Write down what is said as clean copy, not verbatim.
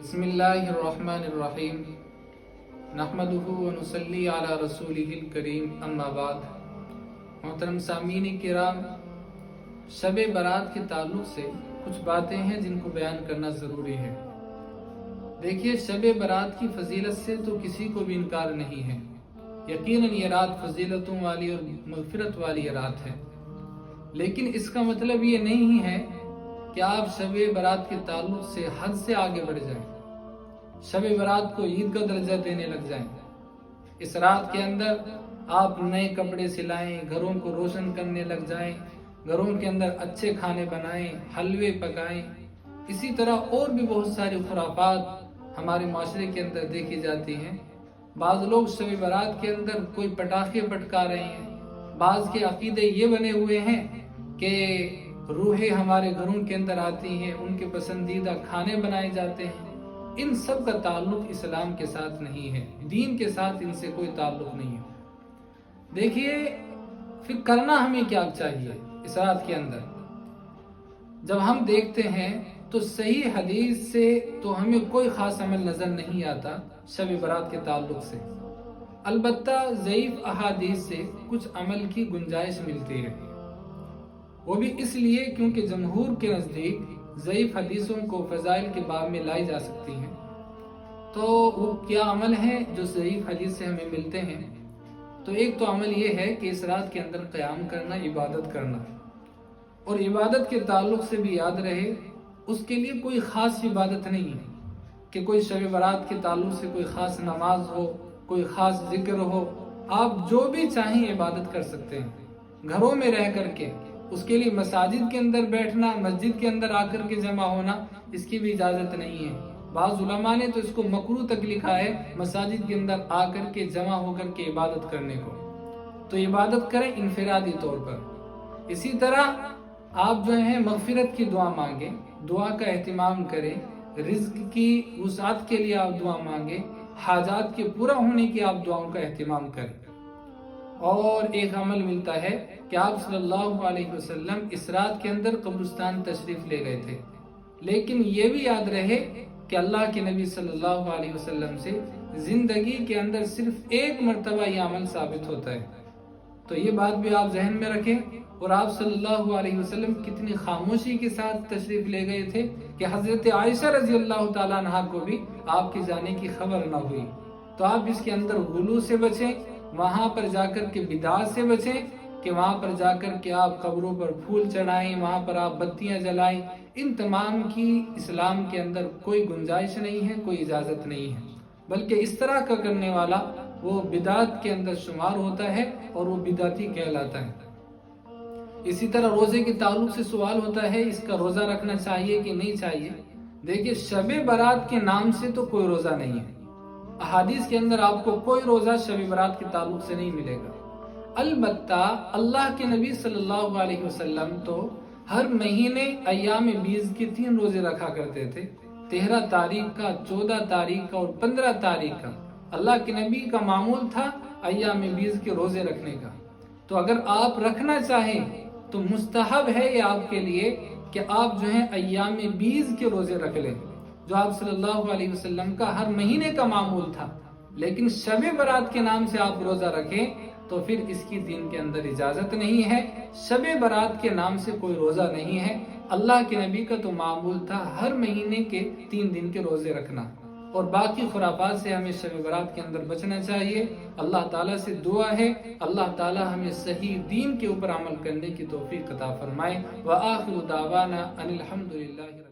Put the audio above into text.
بسم اللہ الرحمن الرحیم نحمدہ ونصلی علی رسولہ الکریم اما بعد۔ محترم سامعین کرام، شب برات کے تعلق سے کچھ باتیں ہیں جن کو بیان کرنا ضروری ہے۔ دیکھیے، شب برات کی فضیلت سے تو کسی کو بھی انکار نہیں ہے۔ یقیناً یہ رات فضیلتوں والی اور مغفرت والی رات ہے، لیکن اس کا مطلب یہ نہیں ہے کہ آپ شب برات کے تعلق سے حد سے آگے بڑھ جائیں، شب برات کو عید کا درجہ دینے لگ جائیں۔ اس رات کے اندر آپ نئے کپڑے سلائیں، گھروں کو روشن کرنے لگ جائیں، گھروں کے اندر اچھے کھانے بنائیں، حلوے پکائیں۔ اسی طرح اور بھی بہت ساری خرافات ہمارے معاشرے کے اندر دیکھی جاتی ہیں۔ بعض لوگ شب برات کے اندر کوئی پٹاخے پٹکا رہے ہیں، بعض کے عقیدے یہ بنے ہوئے ہیں کہ روحیں ہمارے گھروں کے اندر آتی ہیں، ان کے پسندیدہ کھانے بنائے جاتے ہیں۔ ان سب کا تعلق اسلام کے ساتھ نہیں ہے، دین کے ساتھ ان سے کوئی تعلق نہیں ہے۔ دیکھیے، پھر کرنا ہمیں کیا چاہیے اس رات کے اندر؟ جب ہم دیکھتے ہیں تو صحیح حدیث سے تو ہمیں کوئی خاص عمل نظر نہیں آتا شب برات کے تعلق سے، البتہ ضعیف احادیث سے کچھ عمل کی گنجائش ملتی ہے، وہ بھی اس لیے کیونکہ جمہور کے نزدیک ضعیف حدیثوں کو فضائل کے باب میں لائی جا سکتی ہیں۔ تو وہ کیا عمل ہیں جو ضعیف حدیث سے ہمیں ملتے ہیں؟ تو ایک تو عمل یہ ہے کہ اس رات کے اندر قیام کرنا، عبادت کرنا، اور عبادت کے تعلق سے بھی یاد رہے اس کے لیے کوئی خاص عبادت نہیں ہے کہ کوئی شب برات کے تعلق سے کوئی خاص نماز ہو، کوئی خاص ذکر ہو۔ آپ جو بھی چاہیں عبادت کر سکتے ہیں گھروں میں رہ کر کے۔ اس کے لیے مساجد کے اندر بیٹھنا، مسجد کے اندر آ کر کے جمع ہونا، اس کی بھی اجازت نہیں ہے۔ بعض علماء نے تو اس کو مکروہ تک لکھا ہے، مساجد کے اندر آ کر کے جمع ہو کر کے عبادت کرنے کو۔ تو عبادت کریں انفرادی طور پر۔ اسی طرح آپ جو ہیں مغفرت کی دعا مانگیں، دعا کا اہتمام کریں، رزق کی وسعت کے لیے آپ دعا مانگیں، حاجات کے پورا ہونے کی آپ دعاؤں کا اہتمام کریں۔ اور ایک عمل ملتا ہے کہ آپ صلی اللہ علیہ وسلم اس رات کے اندر قبرستان تشریف لے گئے تھے، لیکن یہ بھی یاد رہے کہ اللہ کے نبی صلی اللہ علیہ وسلم سے زندگی کے اندر صرف ایک مرتبہ یہ عمل ثابت ہوتا ہے۔ تو یہ بات بھی آپ ذہن میں رکھیں۔ اور آپ صلی اللہ علیہ وسلم کتنی خاموشی کے ساتھ تشریف لے گئے تھے کہ حضرت عائشہ رضی اللہ تعالیٰ عنہا کو بھی آپ کے جانے کی خبر نہ ہوئی۔ تو آپ اس کے اندر غلو سے بچیں، وہاں پر جا کر کے بدعات سے بچیں کہ وہاں پر جا کر کے آپ قبروں پر پھول چڑھائیں، وہاں پر آپ بتیاں جلائیں۔ ان تمام کی اسلام کے اندر کوئی گنجائش نہیں ہے، کوئی اجازت نہیں ہے، بلکہ اس طرح کا کرنے والا وہ بدعات کے اندر شمار ہوتا ہے اور وہ بدعتی کہلاتا ہے۔ اسی طرح روزے کے تعلق سے سوال ہوتا ہے، اس کا روزہ رکھنا چاہیے کہ نہیں چاہیے؟ دیکھیے، شب برات کے نام سے تو کوئی روزہ نہیں ہے، احادیث کے اندر آپ کو کوئی روزہ شب برات کے تعلق سے نہیں ملے گا۔ البتہ اللہ کے نبی صلی اللہ علیہ وسلم تو ہر مہینے ایام بیض کے 3 روزے رکھا کرتے تھے، 13 تاریخ کا، 14 تاریخ کا اور 15 تاریخ کا۔ اللہ کے نبی کا معمول تھا ایام بیض کے روزے رکھنے کا۔ تو اگر آپ رکھنا چاہیں تو مستحب ہے یہ آپ کے لیے کہ آپ جو ہیں ایام بیض کے روزے رکھ لیں، جو آپ صلی اللہ علیہ وسلم کا ہر مہینے کا معمول تھا۔ لیکن شب برات کے نام سے آپ روزہ رکھیں تو پھر اس کی دین کے اندر اجازت نہیں ہے۔ شب برات کے نام سے کوئی روزہ نہیں ہے۔ اللہ کے نبی کا تو معمول تھا ہر مہینے کے 3 دن کے روزے رکھنا، اور باقی خرافات سے ہمیں شب برات کے اندر بچنا چاہیے۔ اللہ تعالیٰ سے دعا ہے اللہ تعالیٰ ہمیں صحیح دین کے اوپر عمل کرنے کی توفیق عطا فرمائے۔ وآخر دعوانا ان الحمد للہ۔